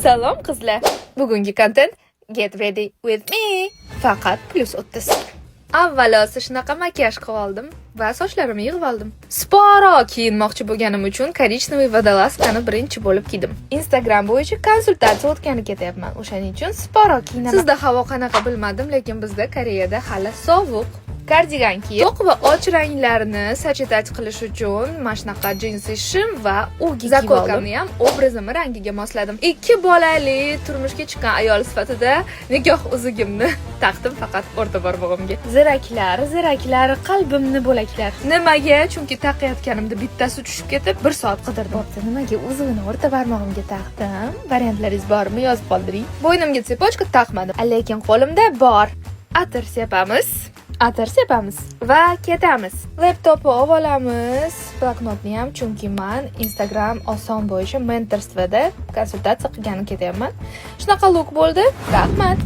Salom qizlar. Bugungi content Get ready with me. Faqat +30. Avvalo shunaqa makiyaj qilib oldim va sochlarimni yig'ib oldim. Sporo kiyinmoqchi bo'lganim uchun korичневый водолазкani birinchi bo'lib kiydim. Instagram bo'yicha konsultatsiya o'tkani ketyapman. O'shaning uchun sporo kiyinaman. Sizda havo qanaqa bilmadim, lekin bizda Koreyada hali sovuq. Kardigan kiyib, to'q va och ranglarni sachetach qilish uchun mana shunaqa jinsi shim va ugi kiyib oldim. Zakokamni ham obrazimni rangiga mosladim. 2 bolali turmushga chiqqan ayol sifatida nikoh uzugimni taqdim faqat o'rta barmog'imga. Ziraklar, qalbimni bo'laklar. Nimaga? Chunki taqayotganimda bittasi tushib ketib, 1 soat qidirdim. Bo'pti, nimaga uzugini o'rta barmog'imga taqdim? Variantlaringiz bormi? Yozib qoldiring. Bo'ynimga tsepochka taqmadim, lekin qo'limda bor. Atir sepamiz va ketamiz. Laptopni olamiz, bloknotni ham, chunki men Instagram oson bo'yicha mentorstvada konsultatsiya qilgani ketyapman. Shunaqa look bo'ldi. Rahmat.